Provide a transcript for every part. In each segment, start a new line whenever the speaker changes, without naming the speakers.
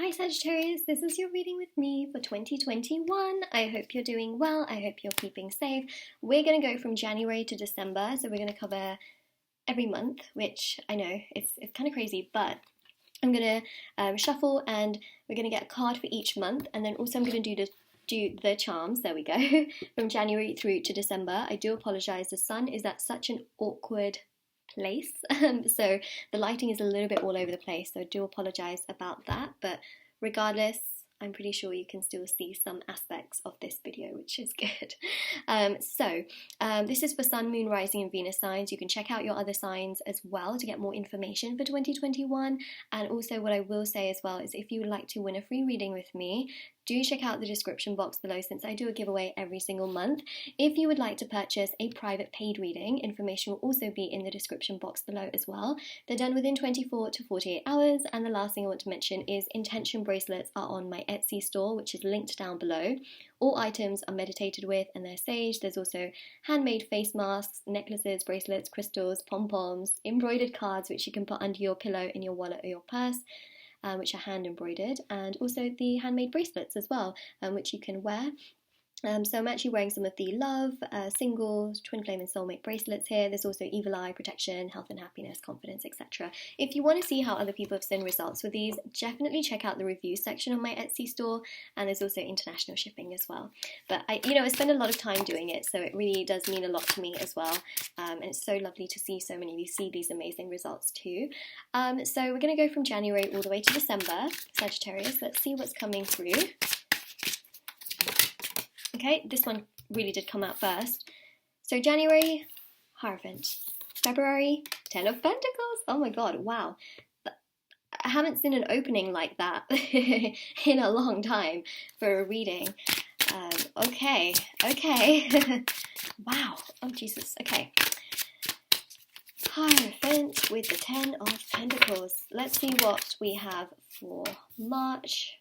Hi Sagittarius, this is your reading with me for 2021. I hope you're doing well. I hope you're keeping safe. We're going to go from January to December, so we're going to cover every month, which I know it's kind of crazy, but I'm going to shuffle and we're going to get a card for each month, and then also I'm going to do the charms, there we go, from January through to December. I do apologise, the sun is at such an awkward place, so the lighting is a little bit all over the place, so I do apologise about that, but regardless, I'm pretty sure you can still see some aspects of this video, which is good. This is for Sun, Moon, Rising and Venus signs. You can check out your other signs as well to get more information for 2021. And also what I will say as well is if you would like to win a free reading with me, do check out the description box below since I do a giveaway every single month. If you would like to purchase a private paid reading, information will also be in the description box below as well. They're done within 24 to 48 hours. And the last thing I want to mention is intention bracelets are on my Etsy store, which is linked down below. All items are meditated with and they're sage. There's also handmade face masks, necklaces, bracelets, crystals, pom-poms, embroidered cards which you can put under your pillow, in your wallet or your purse, which are hand embroidered, and also the handmade bracelets as well, which you can wear. So I'm actually wearing some of the Love, Single, Twin Flame and Soulmate bracelets here. There's also Evil Eye, Protection, Health and Happiness, Confidence, etc. If you want to see how other people have seen results with these, definitely check out the review section on my Etsy store, and there's also international shipping as well. But I spend a lot of time doing it, so it really does mean a lot to me as well. And it's so lovely to see so many of you see these amazing results too. So we're going to go from January all the way to December, Sagittarius. Let's see what's coming through. Okay, this one really did come out first. So January, Hierophant. February, Ten of Pentacles. Oh my god, wow. I haven't seen an opening like that in a long time for a reading. Okay. Wow, oh Jesus, okay. Hierophant with the Ten of Pentacles. Let's see what we have for March.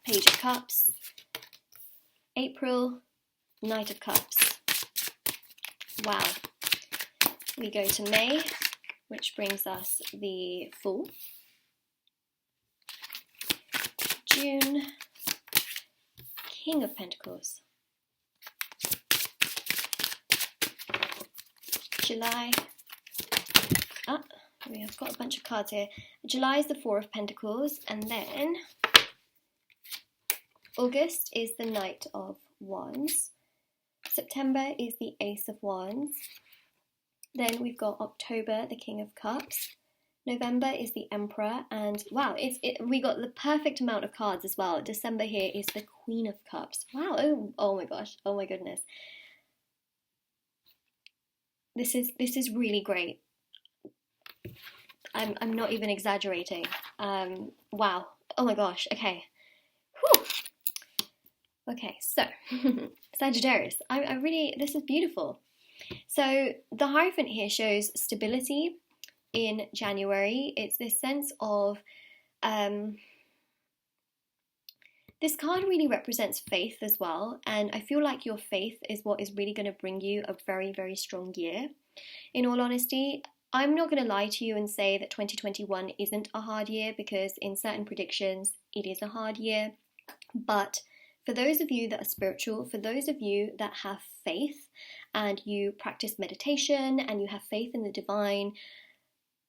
Page of Cups. April, Knight of Cups. Wow. We go to May, which brings us the Fool. June, King of Pentacles. July, we have got a bunch of cards here. July is the Four of Pentacles, and then August is the Knight of Wands. September is the Ace of Wands. Then we've got October, the King of Cups. November is the Emperor, and wow, we got the perfect amount of cards as well. December here is the Queen of Cups. Wow, oh my gosh, oh my goodness. This is really great. I'm not even exaggerating. Wow, oh my gosh, okay. Whew. Okay, so Sagittarius, I really, this is beautiful. So the Hierophant here shows stability in January. It's this sense of, this card really represents faith as well, and I feel like your faith is what is really going to bring you a very, very strong year. In all honesty, I'm not going to lie to you and say that 2021 isn't a hard year, because in certain predictions it is a hard year, but for those of you that are spiritual, for those of you that have faith and you practice meditation and you have faith in the divine,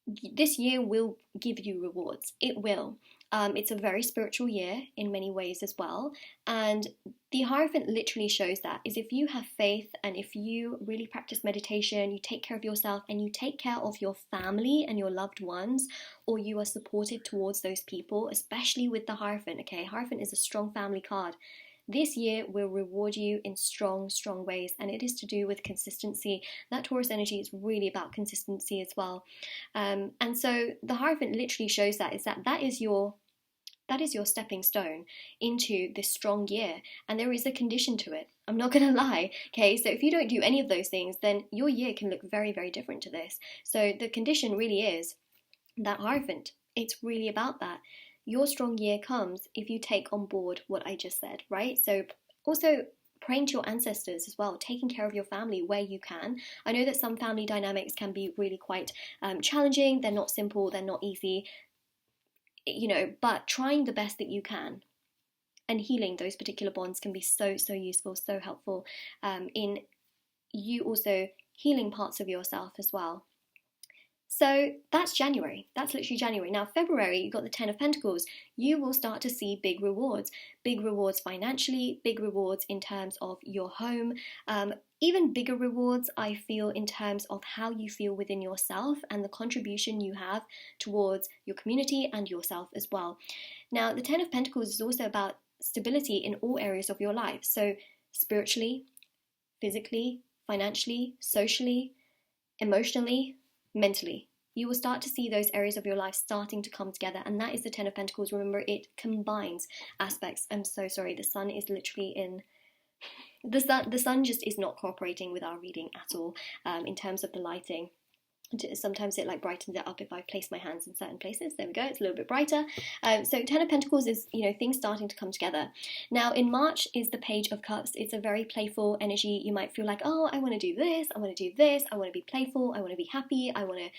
this year will give you rewards. It will. It's a very spiritual year in many ways as well. And the Hierophant literally shows that, is if you have faith and if you really practice meditation, you take care of yourself and you take care of your family and your loved ones, or you are supported towards those people, especially with the Hierophant, okay? Hierophant is a strong family card. This year will reward you in strong, strong ways, and it is to do with consistency. That Taurus energy is really about consistency as well. And so the Hierophant literally shows that is your stepping stone into this strong year, and there is a condition to it. I'm not going to lie, okay? So if you don't do any of those things, then your year can look very, very different to this. So the condition really is that Hierophant. It's really about that. Your strong year comes if you take on board what I just said, right? So also praying to your ancestors as well, taking care of your family where you can. I know that some family dynamics can be really quite challenging. They're not simple, they're not easy. but trying the best that you can. And healing those particular bonds can be so, so useful, so helpful in you also healing parts of yourself as well. So that's January. That's literally January. Now, February, you've got the Ten of Pentacles. You will start to see big rewards financially, big rewards in terms of your home, even bigger rewards, I feel, in terms of how you feel within yourself and the contribution you have towards your community and yourself as well. Now, the Ten of Pentacles is also about stability in all areas of your life. So spiritually, physically, financially, socially, emotionally, mentally. You will start to see those areas of your life starting to come together, and that is the Ten of Pentacles. Remember, it combines aspects. I'm so sorry, the sun is literally in... The sun just is not cooperating with our reading at all in terms of the lighting. Sometimes it like brightens it up if I place my hands in certain places. There we go, it's a little bit brighter. So Ten of Pentacles is, things starting to come together. Now in March is the Page of Cups. It's a very playful energy. You might feel like, oh, I want to do this, I want to do this, I want to be playful, I want to be happy, I want to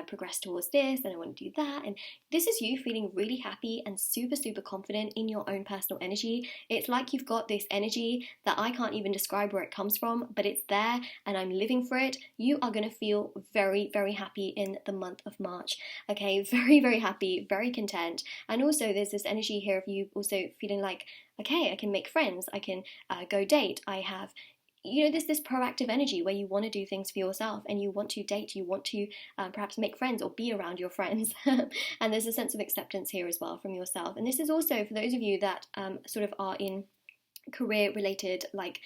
progress towards this, and I want to do that. And this is you feeling really happy and super, super confident in your own personal energy. It's like you've got this energy that I can't even describe where it comes from, but it's there and I'm living for it. You are going to feel very, very happy in the month of March. Okay, very, very happy, very content. And also there's this energy here of you also feeling like, okay, I can make friends, I can go date, I have, there's this proactive energy where you want to do things for yourself and you want to date, you want to perhaps make friends or be around your friends. And there's a sense of acceptance here as well from yourself. And this is also for those of you that sort of are in career related, like,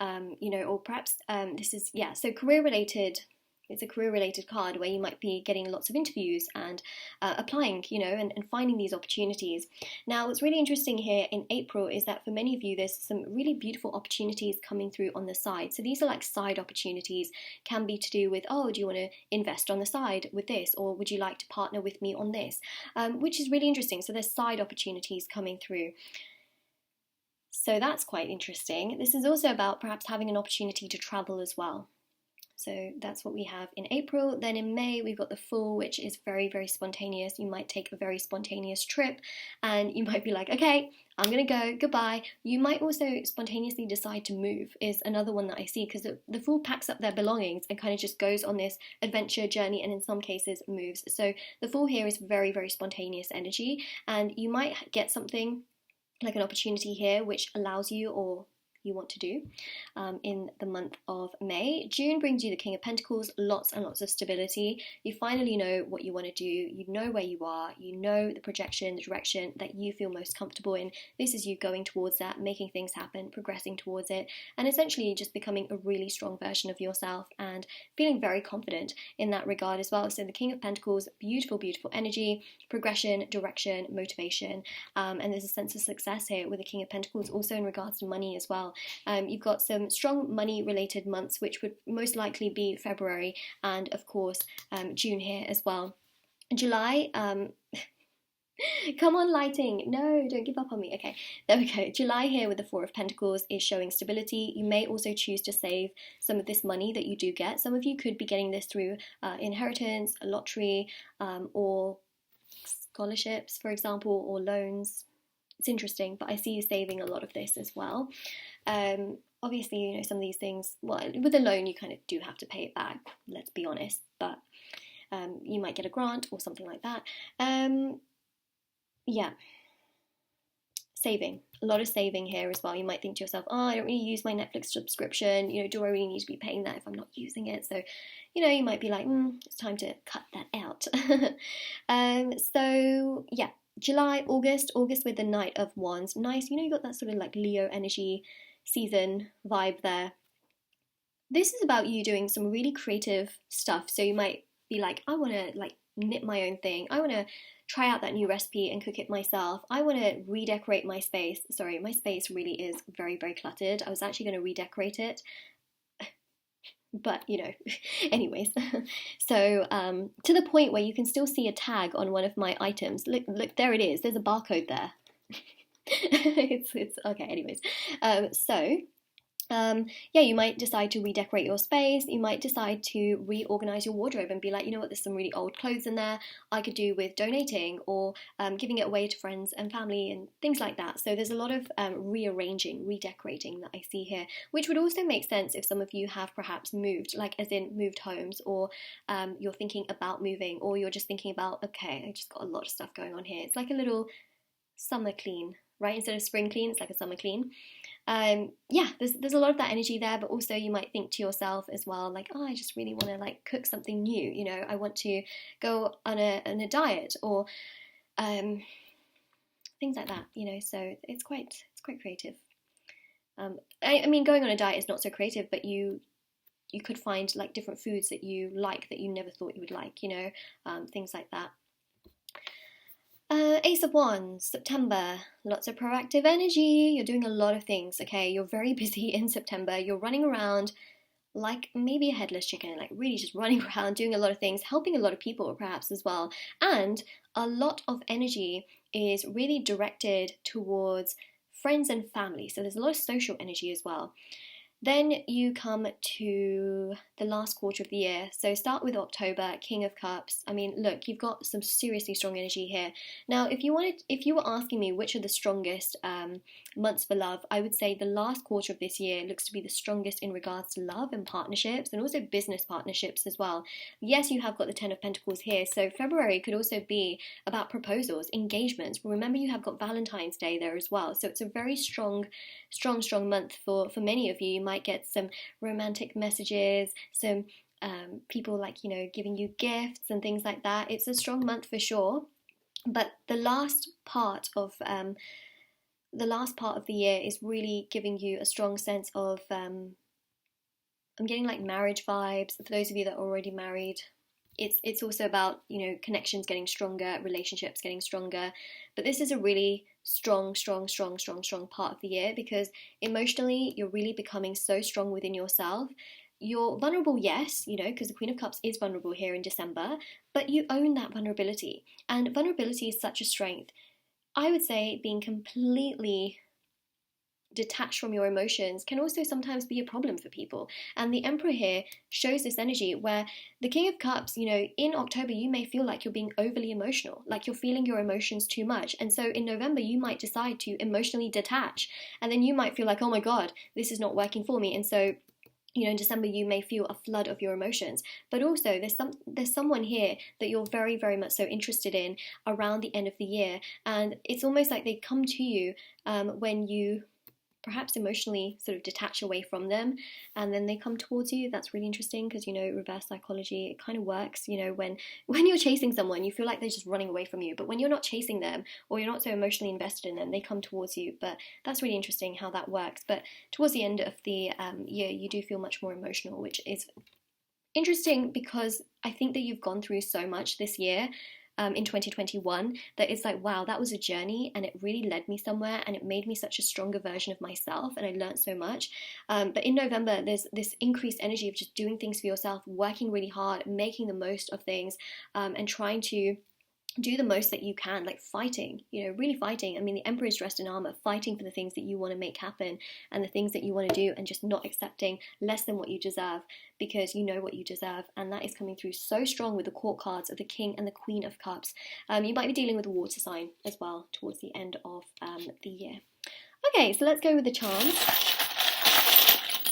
or perhaps this is, so career related. It's a career-related card where you might be getting lots of interviews and applying, and finding these opportunities. Now, what's really interesting here in April is that for many of you, there's some really beautiful opportunities coming through on the side. So these are like side opportunities, can be to do with, oh, do you want to invest on the side with this? Or would you like to partner with me on this? Which is really interesting. So there's side opportunities coming through. So that's quite interesting. This is also about perhaps having an opportunity to travel as well. So that's what we have in April. Then in May, we've got the Fool, which is very, very spontaneous. You might take a very spontaneous trip and you might be like, okay, I'm going to go, goodbye. You might also spontaneously decide to move, is another one that I see, because the Fool packs up their belongings and kind of just goes on this adventure journey and in some cases moves. So the Fool here is very, very spontaneous energy, and you might get something like an opportunity here which allows you or you want to do in the month of May. June brings you the King of Pentacles, lots and lots of stability. You finally know what you want to do, you know where you are, you know the projection, the direction that you feel most comfortable in. This is you going towards that, making things happen, progressing towards it, and essentially just becoming a really strong version of yourself and feeling very confident in that regard as well. So the King of Pentacles, beautiful, beautiful energy, progression, direction, motivation, and there's a sense of success here with the King of Pentacles also in regards to money as well. You've got some strong money related months, which would most likely be February and of course June here as well. July, come on lighting, no, don't give up on me. Okay, there we go. July here with the Four of Pentacles is showing stability. You may also choose to save some of this money that you do get. Some of you could be getting this through inheritance, a lottery, or scholarships, for example, or loans. It's interesting, but I see you saving a lot of this as well. Obviously, some of these things, well, with a loan, you kind of do have to pay it back, let's be honest, but you might get a grant or something like that. Yeah. Saving. A lot of saving here as well. You might think to yourself, oh, I don't really use my Netflix subscription. Do I really need to be paying that if I'm not using it? So, you might be like, it's time to cut that out. So, yeah. July, August with the Knight of Wands. Nice, you got that sort of like Leo energy season vibe there. This is about you doing some really creative stuff. So you might be like, I want to like knit my own thing. I want to try out that new recipe and cook it myself. I want to redecorate my space. Sorry, my space really is very, very cluttered. I was actually going to redecorate it. But, anyways, so to the point where you can still see a tag on one of my items. Look, there it is. There's a barcode there. it's okay, anyways. So Yeah, you might decide to redecorate your space. You might decide to reorganize your wardrobe and be like, you know what, there's some really old clothes in there. I could do with donating or giving it away to friends and family and things like that. So there's a lot of rearranging, redecorating that I see here, which would also make sense if some of you have perhaps moved, like as in moved homes, or you're thinking about moving, or you're just thinking about, okay, I just got a lot of stuff going on here. It's like a little summer clean, right? Instead of spring clean, it's like a summer clean. Yeah, there's a lot of that energy there, but also you might think to yourself as well, like, oh, I just really want to like cook something new, you know, I want to go on a diet, or things like that, you know. So it's quite creative. I mean, going on a diet is not so creative, but you could find like different foods that you like that you never thought you would like, you know, things like that. Ace of Wands, September, lots of proactive energy. You're doing a lot of things, okay? You're very busy in September. You're running around like maybe a headless chicken, like really just running around, doing a lot of things, helping a lot of people perhaps as well. And a lot of energy is really directed towards friends and family. So there's a lot of social energy as well. Then you come to the last quarter of the year. So start with October, King of Cups. I mean, look, you've got some seriously strong energy here. Now, if you were asking me which are the strongest months for love, I would say the last quarter of this year looks to be the strongest in regards to love and partnerships, and also business partnerships as well. Yes, you have got the Ten of Pentacles here. So February could also be about proposals, engagements. Remember, you have got Valentine's Day there as well. So it's a very strong month for many of you. You might get some romantic messages, some people like, you know, giving you gifts and things like that. It's a strong month for sure. But the last part of the year is really giving you a strong sense of I'm getting like marriage vibes. For those of you that are already married, it's also about, you know, connections getting stronger, relationships getting stronger. But this is a really strong part of the year, because emotionally you're really becoming so strong within yourself. You're vulnerable, yes, you know, because the Queen of Cups is vulnerable here in December, but you own that vulnerability. And vulnerability is such a strength. I would say being completely detached from your emotions can also sometimes be a problem for people. And the Emperor here shows this energy where the King of Cups, you know, in October you may feel like you're being overly emotional, like you're feeling your emotions too much. And so in November you might decide to emotionally detach, and then you might feel like, oh my god, this is not working for me. And so, you know, in December you may feel a flood of your emotions. But also there's someone here that you're very, very much so interested in around the end of the year, and it's almost like they come to you when you perhaps emotionally sort of detach away from them, and then they come towards you. That's really interesting, because, you know, reverse psychology, it kind of works. You know, when you're chasing someone, you feel like they're just running away from you, but when you're not chasing them, or you're not so emotionally invested in them, they come towards you. But that's really interesting how that works. But towards the end of the year, you do feel much more emotional, which is interesting, because I think that you've gone through so much this year, in 2021, that it's like, wow, that was a journey, and it really led me somewhere, and it made me such a stronger version of myself, and I learned so much. But in November, there's this increased energy of just doing things for yourself, working really hard, making the most of things, and trying to do the most that you can, like fighting, you know, really fighting. I mean, the Emperor is dressed in armor, fighting for the things that you want to make happen and the things that you want to do, and just not accepting less than what you deserve, because you know what you deserve. And that is coming through so strong with the court cards of the King and the Queen of Cups. You might be dealing with a water sign as well towards the end of the year. Okay, so let's go with the charms.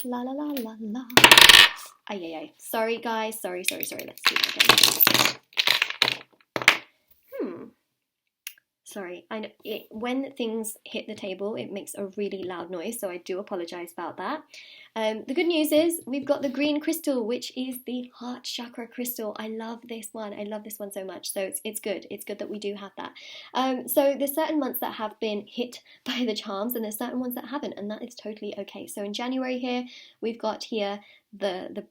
La la la la la. Ay. Sorry guys, sorry. Let's do that again. Sorry, I know when things hit the table, it makes a really loud noise, so I do apologize about that. The good news is we've got the green crystal, which is the heart chakra crystal. I love this one. I love this one so much. So it's good. It's good that we do have that. So there's certain months that have been hit by the charms, and there's certain ones that haven't, and that is totally okay. So in January here, we've got here the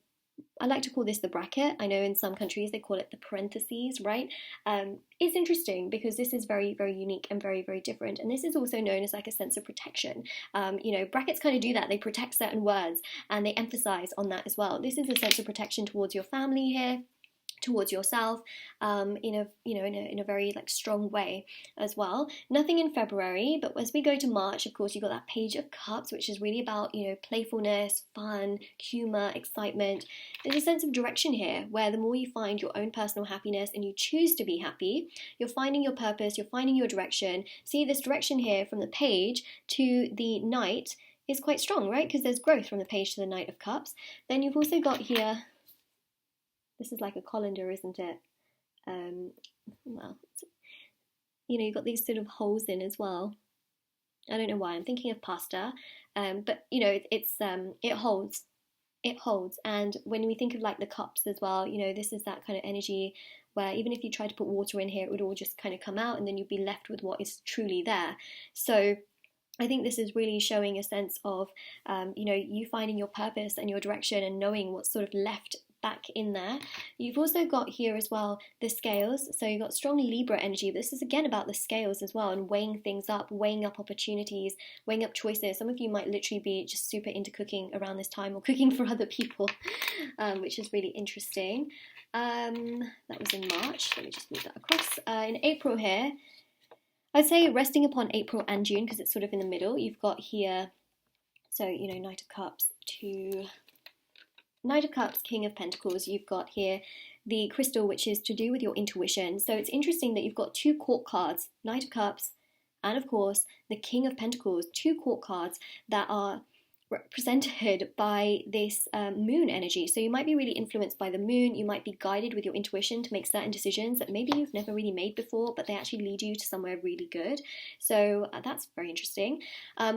I like to call this the bracket. I know in some countries they call it the parentheses, right? It's interesting because this is very, very unique and very, very different. And this is also known as like a sense of protection. You know, brackets kind of do that. They protect certain words and they emphasize on that as well. This is a sense of protection towards your family here, towards yourself, in a very like strong way as well. Nothing in February, but as we go to March, of course, you've got that Page of Cups, which is really about, you know, playfulness, fun, humor, excitement. There's a sense of direction here, where the more you find your own personal happiness and you choose to be happy, you're finding your purpose, you're finding your direction. See, this direction here from the Page to the Knight is quite strong, right? Because there's growth from the Page to the Knight of Cups. Then you've also got here, this is like a colander, isn't it? Well, you know, you've got these sort of holes in as well. I don't know why, I'm thinking of pasta, but you know, it holds. It holds. And when we think of like the cups as well, you know, this is that kind of energy where even if you try to put water in here, it would all just kind of come out, and then you'd be left with what is truly there. So I think this is really showing a sense of, you know, you finding your purpose and your direction and knowing what's sort of left back in there. You've also got here as well the scales, so you've got strong Libra energy, but this is again about the scales as well, and weighing things up, weighing up opportunities, weighing up choices. Some of you might literally be just super into cooking around this time, or cooking for other people, which is really interesting. That was in March, let me just move that across. In April here, I'd say resting upon April and June, because it's sort of in the middle. You've got here, so, you know, Knight of Cups to Knight of Cups, King of Pentacles. You've got here the crystal, which is to do with your intuition. So it's interesting that you've got two court cards, Knight of Cups, and of course the King of Pentacles, two court cards that are represented by this moon energy. So you might be really influenced by the moon. You might be guided with your intuition to make certain decisions that maybe you've never really made before, but they actually lead you to somewhere really good. So that's very interesting.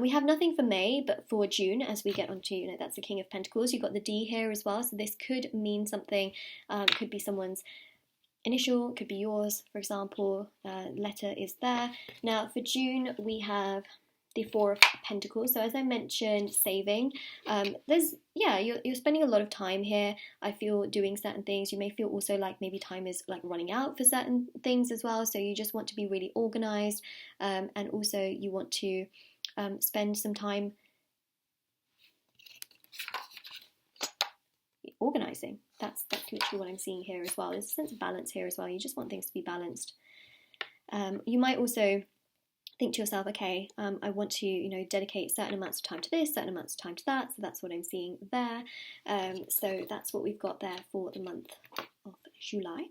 We have nothing for May, but for June, as we get onto, you know, that's the King of Pentacles. You've got the D here as well. So this could mean something. Could be someone's initial, could be yours, for example. Letter is there. Now for June, we have the Four of Pentacles. So as I mentioned, saving. You're spending a lot of time here, I feel, doing certain things. You may feel also like maybe time is like running out for certain things as well. So you just want to be really organized, and also you want to spend some time organizing. That's literally what I'm seeing here as well. There's a sense of balance here as well. You just want things to be balanced. You might also think to yourself, okay, I want to, you know, dedicate certain amounts of time to this, certain amounts of time to that. So that's what I'm seeing there. So that's what we've got there for the month of July.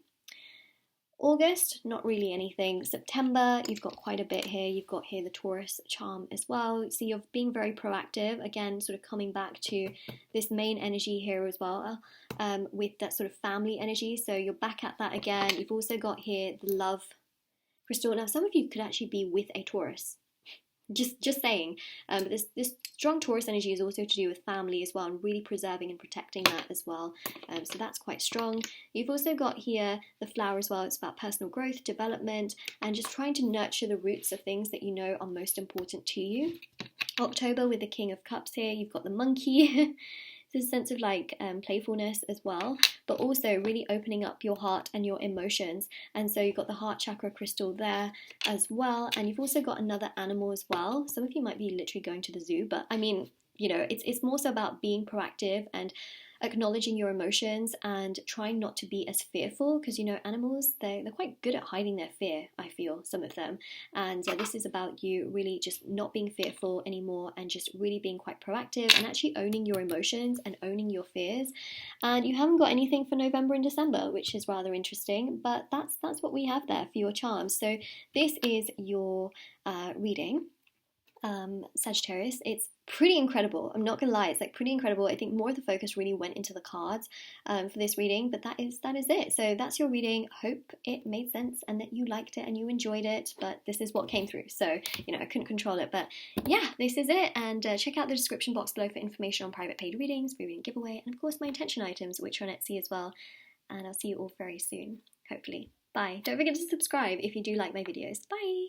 August, not really anything. September, you've got quite a bit here. You've got here the Taurus charm as well. So you're being very proactive. Again, sort of coming back to this main energy here as well, with that sort of family energy. So you're back at that again. You've also got here the love crystal. Now, some of you could actually be with a Taurus. Just saying. But this strong Taurus energy is also to do with family as well, and really preserving and protecting that as well. So that's quite strong. You've also got here the flower as well. It's about personal growth, development, and just trying to nurture the roots of things that you know are most important to you. October with the King of Cups here. You've got the monkey. There's a sense of like playfulness as well, but also really opening up your heart and your emotions. And so you've got the heart chakra crystal there as well, and you've also got another animal as well. Some of you might be literally going to the zoo, but I mean, you know, it's more so about being proactive and acknowledging your emotions and trying not to be as fearful, because, you know, animals, they're quite good at hiding their fear, I feel, some of them. And yeah, this is about you really just not being fearful anymore, and just really being quite proactive and actually owning your emotions and owning your fears. And you haven't got anything for November and December, which is rather interesting, but that's what we have there for your charms. So this is your reading, Sagittarius. It's pretty incredible. I'm not gonna lie, it's like pretty incredible. I think more of the focus really went into the cards for this reading, but that is it. So that's your reading. Hope it made sense and that you liked it and you enjoyed it, but this is what came through, so you know, I couldn't control it. But yeah, this is it, and check out the description box below for information on private paid readings, free reading giveaway, and of course my intention items, which are on Etsy as well. And I'll see you all very soon, hopefully. Bye. Don't forget to subscribe if you do like my videos. Bye.